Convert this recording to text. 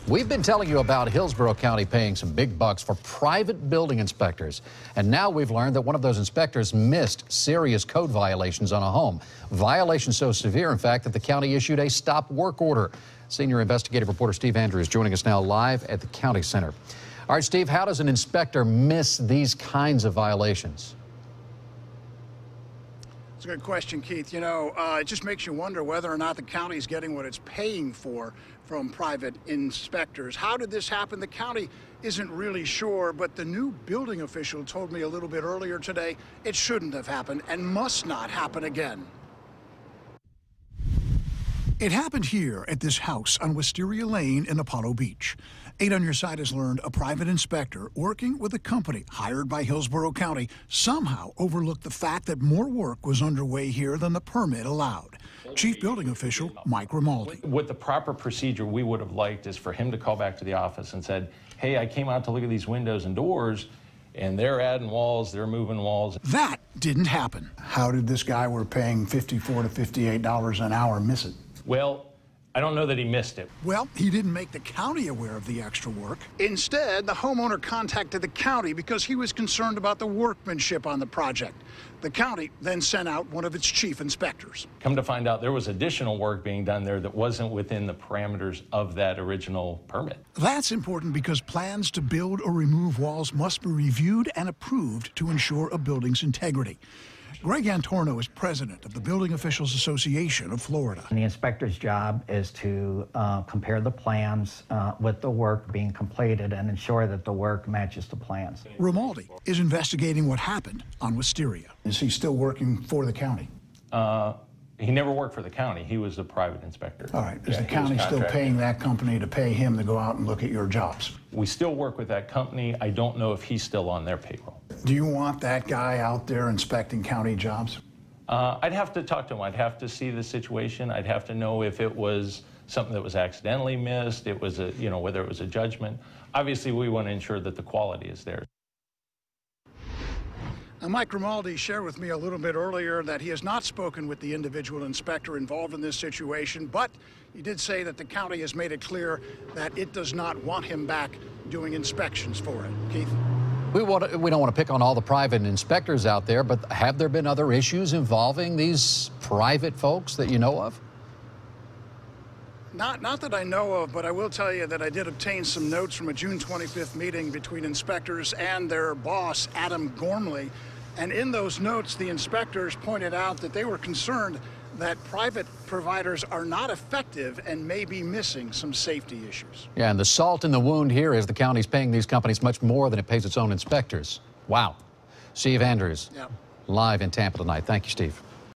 We've been telling you about Hillsborough County paying some big bucks for private building inspectors. And now we've learned that one of those inspectors missed serious code violations on a home. Violations so severe, in fact, that the county issued a stop work order. Senior investigative reporter Steve Andrews joining us now live at the county center. All right, Steve, how does an inspector miss these kinds of violations? It's a good question, Keith. You know, it just makes you wonder whether or not the county is getting what it's paying for from private inspectors. How did this happen? The county isn't really sure, but the new building official told me a little bit earlier today it shouldn't have happened and must not happen again. It happened here at this house on Wisteria Lane in Apollo Beach. 8 on Your Side has learned a private inspector working with a company hired by Hillsborough County somehow overlooked the fact that more work was underway here than the permit allowed. Chief Building Official Mike Rimaldi. What the proper procedure we would have liked is for him to call back to the office and said, hey, I came out to look at these windows and doors, and they're adding walls, they're moving walls. That didn't happen. How did this guy we're paying $54 to $58 an hour miss it? Well, I don't know that he missed it. Well, he didn't make the county aware of the extra work. Instead, the homeowner contacted the county because he was concerned about the workmanship on the project. The county then sent out one of its chief inspectors. Come to find out, there was additional work being done there that wasn't within the parameters of that original permit. That's important because plans to build or remove walls must be reviewed and approved to ensure a building's integrity. Greg YANTORNO is president of the Building Officials Association of Florida. The inspector's job is to compare the plans with the work being completed and ensure that the work matches the plans. Rimaldi is investigating what happened on Wisteria. Is he still working for the county? He never worked for the county. He was a private inspector. All right. Is the county still paying that company to pay him to go out and look at your jobs? We still work with that company. I don't know if he's still on their payroll. Do you want that guy out there inspecting county jobs? I'd have to talk to him. I'd have to see the situation. I'd have to know if it was something that was accidentally missed, it was a, whether it was a judgment. Obviously, we want to ensure that the quality is there. Now, Mike Rimaldi shared with me a little bit earlier that he has not spoken with the individual inspector involved in this situation, but he did say that the county has made it clear that it does not want him back doing inspections for it. Keith? We don't want to pick on all the private inspectors out there, but have there been other issues involving these private folks that you know of? Not that I know of, but I will tell you that I did obtain some notes from a June 25th meeting between inspectors and their boss, Adam Gormley. And in those notes, the inspectors pointed out that they were concerned that private providers are not effective and may be missing some safety issues. Yeah, and the salt in the wound here is the county's paying these companies much more than it pays its own inspectors. Wow. Steve Andrews, live in Tampa tonight. Thank you, Steve.